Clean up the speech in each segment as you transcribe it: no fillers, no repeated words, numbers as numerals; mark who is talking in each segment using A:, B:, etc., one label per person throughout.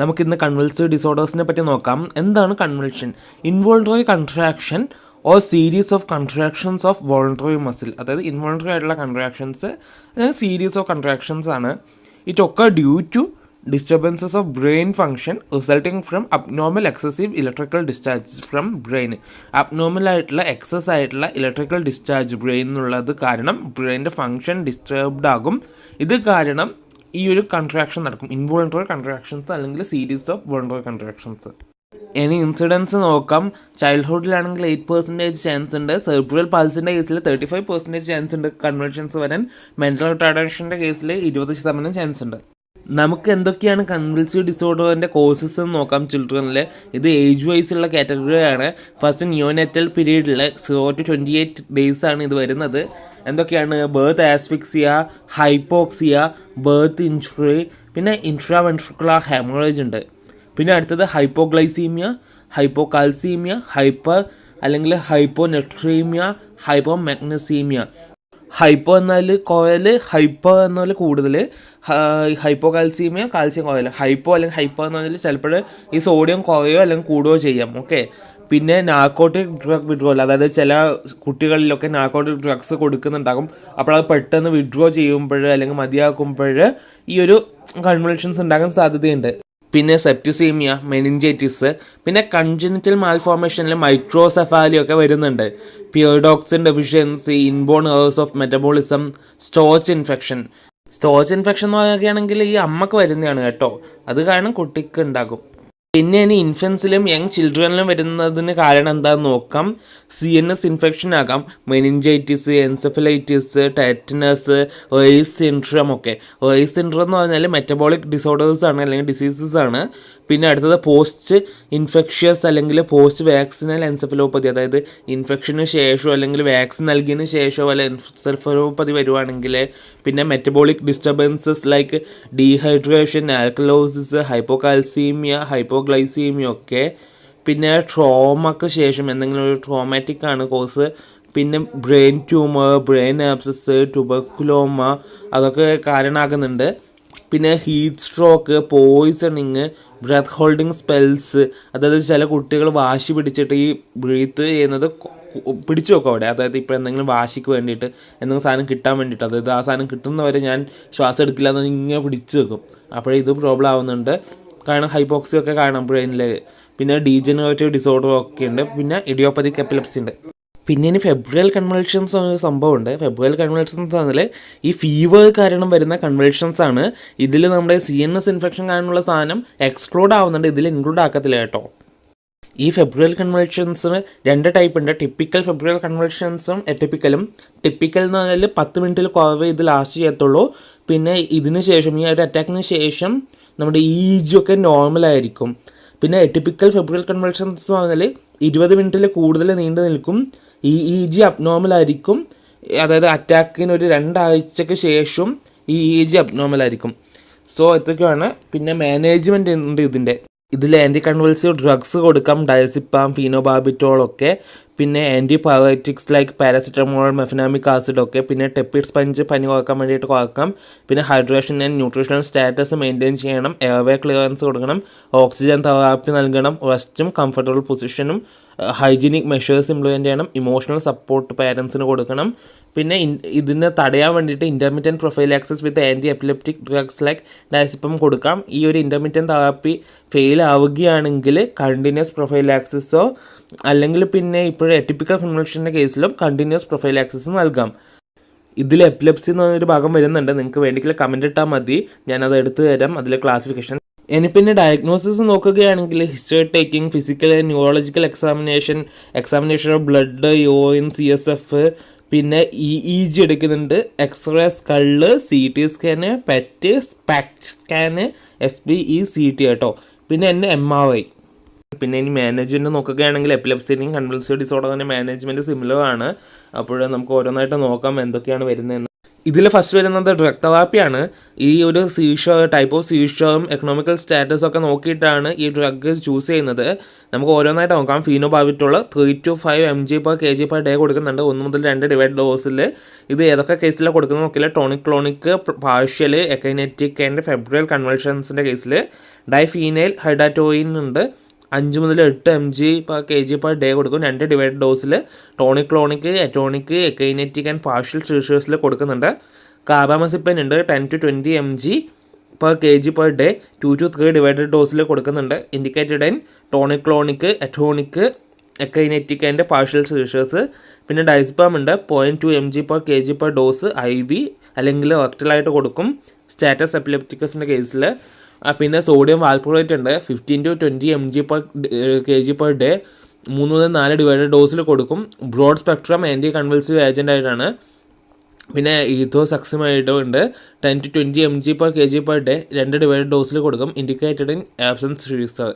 A: നമുക്കിന്ന് കൺവൾസീവ് ഡിസോർഡേഴ്സിനെ പറ്റി നോക്കാം. എന്താണ് convulsion? Involuntary contraction or series of contractions of voluntary muscle. അതായത് ഇൻവോളണ്ടറി ആയിട്ടുള്ള കൺട്രാക്ഷൻസ് അല്ലെങ്കിൽ സീരീസ് ഓഫ് കൺട്രാക്ഷൻസ് ആണ്. It occur due to disturbances of brain function resulting from abnormal excessive electrical discharge from brain. Abnormal ആയിട്ടുള്ള excess ആയിട്ടുള്ള electrical discharge brain എന്നുള്ളത് കാരണം ബ്രെയിൻ്റെ function disturbed ആകും. ഇത് കാരണം ഈ ഒരു കൺട്രാക്ഷൻ നടക്കും, ഇൻവോളണ്ടറി കൺട്രാക്ഷൻസ് അല്ലെങ്കിൽ സീരീസ് ഓഫ് വോളണ്ടറി കൺട്രാക്ഷൻസ്. ഇനി ഇൻസിഡൻസ് നോക്കാം. ചൈൽഡ്ഹുഡിലാണെങ്കിൽ 8% ചാൻസ് ഉണ്ട്. സെർബ്രൽ പാൾസിൻ്റെ കേസിൽ 35% ചാൻസ് ഉണ്ട് കൺവൾഷൻസ് വരാൻ. മെൻ്റൽ റിട്ടാർഡേഷൻ്റെ കേസിൽ 20% ചാൻസ് ഉണ്ട്. നമുക്ക് എന്തൊക്കെയാണ് കൺവൾസീവ് ഡിസോർഡറിൻ്റെ കോസസ് എന്ന് നോക്കാം. ചിൽഡ്രനിൽ ഇത് ഏജ് വൈസ് ഉള്ള കാറ്റഗറിയാണ്. ഫസ്റ്റ് നിയോനെറ്റൽ പീരീഡിൽ 0 to 28 days ആണ് ഇത് വരുന്നത്. എന്തൊക്കെയാണ്? Birth asphyxia, hypoxia, birth injury, പിന്നെ ഇൻട്രാവെൻട്രിക്കുലർ ഹെമറേജ് ഉണ്ട്. പിന്നെ അടുത്തത് ഹൈപ്പോഗ്ലൈസീമിയ, ഹൈപ്പോകാൽസീമിയ, ഹൈപ്പർ അല്ലെങ്കിൽ ഹൈപ്പോനെട്രീമിയ, ഹൈപ്പോമാഗ്നസീമിയ. ഹൈപ്പോ എന്നാൽ കോയൽ, ഹൈപ്പർ എന്നാൽ കൂടുതൽ, ഹൈപ്പോകാൽസീമിയ കാൽസ്യം കോയൽ. ഹൈപ്പോ അല്ലെങ്കിൽ ഹൈപ്പർ എന്ന് പറഞ്ഞാൽ ചിലപ്പോൾ ഈ സോഡിയം കുറയോ അല്ലെങ്കിൽ കൂടുകയോ ചെയ്യാം. ഓക്കെ. പിന്നെ നാർക്കോട്ടിക് ഡ്രഗ് വിഡ്രോവൽ, അതായത് ചില കുട്ടികളിലൊക്കെ നാർക്കോട്ടിക് ഡ്രഗ്സ് കൊടുക്കുന്നുണ്ടാകും. അപ്പോൾ അത് പെട്ടെന്ന് വിഡ്രോ ചെയ്യുമ്പോൾ അല്ലെങ്കിൽ മതിയാക്കുമ്പോൾ ഈ ഒരു കൺവൾഷൻസ് ഉണ്ടാകാൻ സാധ്യതയുണ്ട്. പിന്നെ സെപ്റ്റിസീമിയ, മെനിഞ്ചൈറ്റിസ്, പിന്നെ കൺജനിറ്റൽ മാൽഫോർമേഷനിൽ മൈക്രോസെഫാലി ഒക്കെ വരുന്നുണ്ട്. Pyridoxine deficiency, inborn errors of metabolism, storch infection. Storch infection എന്ന് പറയുകയാണെങ്കിൽ ഈ അമ്മക്ക് വരുന്നതാണ് കേട്ടോ, അത് കാരണം കുട്ടിക്ക് ഉണ്ടാകും. പിന്നെ ഇനി ഇൻഫൻസിലും യങ് ചിൽഡ്രനിലും വരുന്നതിന് കാരണം എന്താണെന്ന് നോക്കാം. CNS ഇൻഫെക്ഷൻ ആകാം, meningitis, encephalitis, tetanus, Reye's syndrome ഒക്കെ. റേസ് സിൻഡ്രം എന്ന് പറഞ്ഞാൽ മെറ്റബോളിക് ഡിസോർഡേഴ്സ് ആണ് അല്ലെങ്കിൽ ഡിസീസസ് ആണ്. പിന്നെ അടുത്തത് പോസ്റ്റ് ഇൻഫെക്ഷ്യസ് അല്ലെങ്കിൽ പോസ്റ്റ് വാക്സിനൽ എൻസെഫലോപ്പതി, അതായത് ഇൻഫെക്ഷന് ശേഷമോ അല്ലെങ്കിൽ വാക്സിൻ നൽകിയതിന് ശേഷമോ അല്ല എൻസെഫലോപ്പതി വരുവാണെങ്കിൽ. പിന്നെ metabolic disturbances like dehydration, alkalosis, hypocalcaemia, hypoglycaemia ഒക്കെ. പിന്നെ ട്രോമക്ക് ശേഷം എന്തെങ്കിലും ഒരു ട്രോമാറ്റിക് ആണ് കോസ്. പിന്നെ brain tumour, brain abscess, tuberculoma അതൊക്കെ കാരണമാകുന്നുണ്ട്. പിന്നെ heat stroke, poisoning, breath holding spells, അതായത് ചില കുട്ടികൾ വാശി പിടിച്ചിട്ട് ഈ ബ്രീത്ത് ചെയ്യുന്നത് പിടിച്ചു വെക്കും അവിടെ. അതായത് ഇപ്പോൾ എന്തെങ്കിലും വാശിക്ക് വേണ്ടിയിട്ട് എന്തെങ്കിലും സാധനം കിട്ടാൻ വേണ്ടിയിട്ട്, അതായത് ആ സാധനം കിട്ടുന്നവരെ ഞാൻ ശ്വാസം എടുക്കില്ല എന്ന് ഇങ്ങനെ പിടിച്ചു വെക്കും. അപ്പോഴേ ഇത് പ്രോബ്ലം ആവുന്നുണ്ട്. കാരണം ഹൈപ്പോക്സി ഒക്കെ കാണാം ബ്രെയിനിൽ. പിന്നെ ഡീജനറേറ്റീവ് ഡിസോർഡർ ഒക്കെ ഉണ്ട്. പിന്നെ ഇഡിയോപ്പതിക് എപ്പിലെപ്സി ഉണ്ട്. പിന്നെ ഇനി ഫെബ്രൽ കൺവൾഷൻസ് എന്നൊരു സംഭവമുണ്ട്. ഫെബ്രൽ കൺവൾഷൻസ് പറഞ്ഞാൽ ഈ ഫീവർ കാരണം വരുന്ന കൺവൾഷൻസ് ആണ്. ഇതിൽ നമ്മുടെ CNS ഇൻഫെക്ഷൻ കാരണമുള്ള സാധനം എക്സ്ക്ലൂഡ് ആവുന്നുണ്ട്, ഇതിൽ ഇൻക്ലൂഡ് ആക്കത്തില്ല കേട്ടോ. ഈ ഫെബ്രൽ കൺവൾഷൻസിന് 2 ടൈപ്പ് ഉണ്ട്. ടിപ്പിക്കൽ ഫെബ്രൽ കൺവൾഷൻസും എറ്റിപ്പിക്കലും. ടിപ്പിക്കൽ എന്ന് പറഞ്ഞാൽ 10 മിനിറ്റിൽ കുറവ് ഇത് ലാസ്റ്റ് ചെയ്യത്തുള്ളൂ. പിന്നെ ഇതിന് ശേഷം ഈ ഒരു അറ്റാക്കിന് ശേഷം നമ്മുടെ EEG ഒക്കെ നോർമലായിരിക്കും. പിന്നെ എറ്റിപ്പിക്കൽ ഫെബ്രൽ കൺവൾഷൻസ് എന്ന് പറഞ്ഞാൽ 20 മിനിറ്റിൽ കൂടുതൽ നീണ്ടു നിൽക്കും. EEG അബ്നോർമലായിരിക്കും, അതായത് അറ്റാക്കിന് ഒരു 2 ആഴ്ചയ്ക്ക് ശേഷം EEG അബ്നോർമലായിരിക്കും. സോ ഇതൊക്കെയാണ്. പിന്നെ മാനേജ്മെൻറ്റ് ഉണ്ട് ഇതിൽ ആൻറ്റി കൺവൾസീവ് ഡ്രഗ്സ് കൊടുക്കാം, ഡയസിപ്പാം, ഫീനോബാർബിറ്റോൾ ഒക്കെ. പിന്നെ ആൻറ്റിബയോട്ടിക്സ് ലൈക്ക് പാരസിറ്റമോൾ, മെഫനാമിക് ആസിഡ് ഒക്കെ. പിന്നെ ടെപ്പിഡ് സ്പഞ്ച് പനി കുറക്കാൻ വേണ്ടിയിട്ട് കുറക്കാം. പിന്നെ hydration and nutritional status maintain ചെയ്യണം, എയർവേ ക്ലിയറൻസ് കൊടുക്കണം, ഓക്സിജൻ തെറാപ്പി നൽകണം, റെസ്റ്റും കംഫർട്ടബിൾ പൊസിഷനും, ഹൈജീനിക് മെഷേഴ്സ് ഇംപ്ലിമെൻറ്റ് ചെയ്യണം, ഇമോഷണൽ സപ്പോർട്ട് പാരൻസിന് കൊടുക്കണം. പിന്നെ ഇതിനെ തടയാൻ വേണ്ടിയിട്ട് ഇൻ്റർമീഡിയറ്റ് പ്രൊഫൈലാക്സിസ് വിത്ത് ആൻറ്റി എപ്പിലെപ്റ്റിക് ഡ്രഗ്സ് ലൈക്ക് ഡയസിപ്പം കൊടുക്കാം. ഈ ഒരു ഇൻ്റർമീഡിയറ്റ് തെറാപ്പി ഫെയിൽ ആവുകയാണെങ്കിൽ കണ്ടിന്യൂസ് പ്രൊഫൈലാക്സിസോ അല്ലെങ്കിൽ പിന്നെ ഇപ്പോഴും എറ്റിപ്പിക്കൽ കൺവൾഷൻ്റെ കേസിലും കണ്ടിന്യൂസ് പ്രൊഫൈലാക്സിസ് നൽകാം. ഇതിൽ എപ്പിലെപ്സി എന്ന് പറഞ്ഞൊരു ഭാഗം വരുന്നുണ്ട്. നിങ്ങൾക്ക് വേണ്ടിയെങ്കിൽ കമൻറ്റ് ഇട്ടാൽ മതി, ഞാനത് എടുത്തു തരാം അതിലെ ക്ലാസിഫിക്കേഷൻ. ഇനി പിന്നെ ഡയഗ്നോസിസ് നോക്കുകയാണെങ്കിൽ history taking, physical and neurological examination of blood, urine, CSF, പിന്നെ EEG എടുക്കുന്നുണ്ട്, x-ray skull, CT scan, PET, SPECT scan, SPECT കേട്ടോ. പിന്നെ MRI. പിന്നെ ഇനി മാനേജ്മെൻറ്റ് നോക്കുകയാണെങ്കിൽ എപ്പിലെപ്സിൻ്റെയും കൺവൾസീവ് ഡിസോർഡറിൻ്റെ മാനേജ്മെൻറ്റ് സിമിലർ ആണ്. അപ്പോൾ നമുക്ക് ഓരോന്നായിട്ട് നോക്കാം എന്തൊക്കെയാണ് വരുന്നതെന്ന്. ഇതിൽ ഫസ്റ്റ് വരുന്നത് ഡ്രഗ് തെറാപ്പിയാണ്. ഈ ഒരു സീഷർ ടൈപ്പ് ഓഫ് സീഷറും എക്കണോമിക്കൽ സ്റ്റാറ്റസും ഒക്കെ നോക്കിയിട്ടാണ് ഈ ഡ്രഗ് ചൂസ് ചെയ്യുന്നത്. നമുക്ക് ഓരോന്നായിട്ട് നോക്കാം. ഫീനോബാർബിറ്റോൾ 3 to 5 mg/kg/day കൊടുക്കുന്നുണ്ട് 1 മുതൽ 2 ഡിവൈഡ് ഡോസിൽ. ഇത് ഏതൊക്കെ കേസിലാണ് കൊടുക്കുന്നത് നോക്കില്ല. Tonic clonic, partial, akinetic and febrile കൺവൾഷൻസിൻ്റെ കേസിൽ. ഡൈഫീനൈൽ ഹൈഡ്രാറ്റോയിൻ ഉണ്ട് 5 മുതൽ 8 mg/kg/day കൊടുക്കും 2 ഡിവൈഡ് ഡോസിൽ. Tonic clonic, atonic, akinetic and partial സീഷേഴ്സിൽ കൊടുക്കുന്നുണ്ട്. കാർബാമസിപ്പിൻ ഉണ്ട് 10 to 20 mg/kg/day 2 to 3 ഡിവൈഡഡ് ഡോസിൽ കൊടുക്കുന്നുണ്ട്. Indicated in tonic clonic, atonic, akinetic and partial seizures. പിന്നെ ഡൈസ്പാം ഉണ്ട് 0.2 mg/kg/ഡോസ് IV അല്ലെങ്കിൽ റെക്ടലായിട്ട് കൊടുക്കും സ്റ്റാറ്റസ് എപ്പിലെപ്റ്റിക്കസിൻ്റെ കേസിൽ. പിന്നെ സോഡിയം വാൽപ്രോറേറ്റ് ഉണ്ട് 15 to 20 mg/kg/day 3 മുതൽ 4 ഡിവൈഡഡ് ഡോസിൽ കൊടുക്കും. Broad spectrum anti convulsive agent ആയിട്ടാണ്. പിന്നെ ഈഥോസക്സിമൈഡും ഉണ്ട് 10 to 20 mg/kg/day 2 ഡിവൈഡഡ് ഡോസിൽ കൊടുക്കും. Indicated in absence seizure.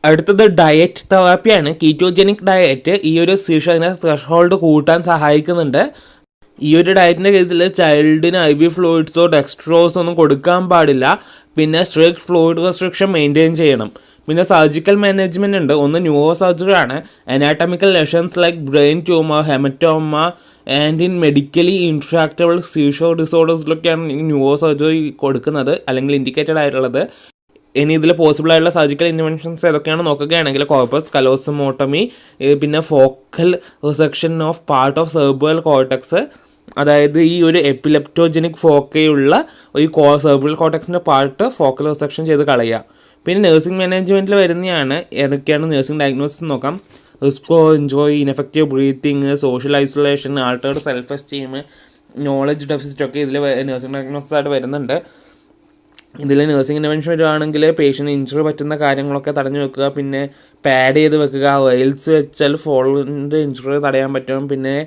A: അടുത്തത് ഡയറ്റ് തെറാപ്പിയാണ്. കീറ്റോജനിക് ഡയറ്റ് ഈ ഒരു സീഷറിനെ ത്രെഷോൾഡ് കൂട്ടാൻ സഹായിക്കുന്നുണ്ട്. ഈ ഒരു ഡയറ്റിൻ്റെ കേസിൽ ചൈൽഡിന് IV ഫ്ലൂയിഡ്സോ ഡെക്സ്ട്രോസോ ഒന്നും കൊടുക്കാൻ പാടില്ല. പിന്നെ സ്ട്രിക്റ്റ് ഫ്ലൂയിഡ് റെസ്ട്രിക്ഷൻ മെയിൻറ്റെയിൻ ചെയ്യണം. പിന്നെ സർജിക്കൽ മാനേജ്മെൻറ്റ് ഉണ്ട്. ഒന്ന് ന്യൂറോ സർജറി ആണ്. Anatomical lesions like brain tumour, haematoma and in medically intractable seizure ഡിസോർഡേഴ്സിലൊക്കെയാണ് ന്യൂറോ സർജറി കൊടുക്കുന്നത് അല്ലെങ്കിൽ ഇൻഡിക്കേറ്റഡ് ആയിട്ടുള്ളത്. ഇനി ഇതിൽ പോസിബിൾ ആയിട്ടുള്ള സർജിക്കൽ ഇൻ്റർവെൻഷൻസ് ഏതൊക്കെയാണ് നോക്കുകയാണെങ്കിൽ കോർപ്പസ് കലോസമോട്ടമി, പിന്നെ focal resection of part of cerebral cortex, അതായത് ഈ ഒരു എപ്പിലെപ്റ്റോജനിക് ഫോക്കയുള്ള ഈ സെർബ്രൽ കോർട്ടക്സിൻ്റെ പാർട്ട് ഫോക്കൽ റിസെക്ഷൻ ചെയ്ത് കളയുക. പിന്നെ നഴ്സിംഗ് മാനേജ്മെൻറ്റിൽ വരുന്നതാണ്. ഏതൊക്കെയാണ് നഴ്സിംഗ് ഡയഗ്നോസിസ് നോക്കാം. Risk of injury, ineffective breathing, social isolation, altered self esteem, knowledge deficit ഒക്കെ ഇതിൽ നഴ്സിംഗ് ഡയഗ്നോസിസ് ആയിട്ട് വരുന്നുണ്ട്. ഇതിൽ നഴ്സിംഗ് ഇൻ്റർവെൻഷൻ വരുവാണെങ്കിൽ പേഷ്യൻ്റ് ഇഞ്ചുറി പറ്റുന്ന കാര്യങ്ങളൊക്കെ തടഞ്ഞു വെക്കുക. പിന്നെ പാഡ് ചെയ്ത് വെക്കുക. റെയിൽസ് വെച്ചാൽ ഫോളിൻ്റെ ഇഞ്ചുറി തടയാൻ പറ്റും. പിന്നെ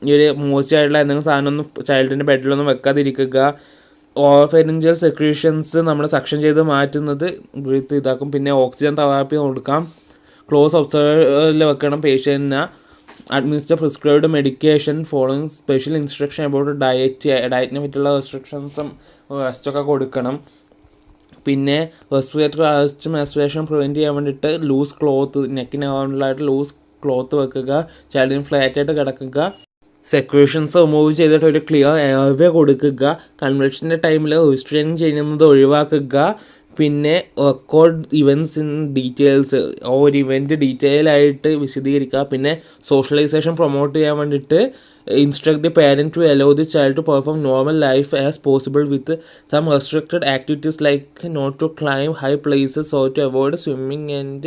A: ഈ ഒരു മോശമായിട്ടുള്ള എന്തെങ്കിലും സാധനമൊന്നും ചൈൽഡിൻ്റെ ബെഡിലൊന്നും വെക്കാതിരിക്കുക. ഓഫെറിഞ്ചൽ സെക്രീഷൻസ് നമ്മൾ സക്ഷൻ ചെയ്ത് മാറ്റുന്നത് ബ്രീത്ത് ഇതാക്കും. പിന്നെ ഓക്സിജൻ തെറാപ്പി കൊടുക്കാം. ക്ലോസ് ഒബ്സർവറിൽ വെക്കണം പേഷ്യൻറ്റിനെ. Administer prescribed medication following special instruction about ഡയറ്റിനെ പറ്റിയുള്ള റെസ്ട്രിക്ഷൻസും റെസ്റ്റൊക്കെ കൊടുക്കണം. പിന്നെ റെസ്പിറേറ്ററി അറസ്റ്റും ആസ്പിറേഷൻ പ്രിവെൻറ്റ് ചെയ്യാൻ വേണ്ടിയിട്ട് ലൂസ് ക്ലോത്ത്, നെക്കിന് അറൗണ്ടിലായിട്ട് ലൂസ് ക്ലോത്ത് വെക്കുക. ചൈൽഡിന് ഫ്ലാറ്റായിട്ട് കിടക്കുക. സെക്രീഷൻസ് റിമൂവ് ചെയ്തിട്ട് ഒരു ക്ലിയർ എയർവേ കൊടുക്കുക. കൺവെൻഷൻ്റെ ടൈമിൽ റിസ്ട്രെയിൻ ചെയ്യുന്നത് ഒഴിവാക്കുക. പിന്നെ റെക്കോർഡ് ഇവൻറ്റ്സ് ഇൻ ഡീറ്റെയിൽസ്, ഒരു ഇവൻറ്റ് ഡീറ്റെയിൽ ആയിട്ട് വിശദീകരിക്കുക. പിന്നെ സോഷ്യലൈസേഷൻ പ്രൊമോട്ട് ചെയ്യാൻ വേണ്ടിയിട്ട് instruct the parent to allow the child to perform normal life as possible with some restricted activities like not to climb high places or to avoid swimming and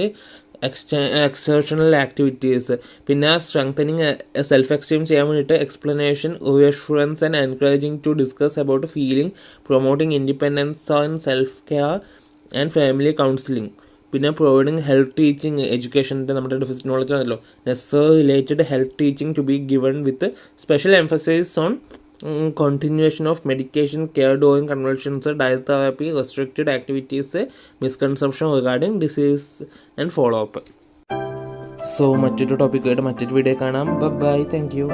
A: exertional activities. പിന്നെ strengthening self esteem ചെയ്യാൻ വേണ്ടിയിട്ട് explanation, reassurance and encouraging to discuss about feeling, promoting independence and self care and family counselling. പിന്നെ providing health teaching, എഡ്യൂക്കേഷൻ്റെ നമ്മുടെ deficit knowledge ആണല്ലോ, necessary related health teaching to be given with special emphasise on continuation of medication care during convulsions, diet therapy, restricted activities, misconception regarding disease and follow up. So മറ്റൊരു ടോപ്പിക്കായിട്ട് മറ്റൊരു video കാണാം. Bye, thank U.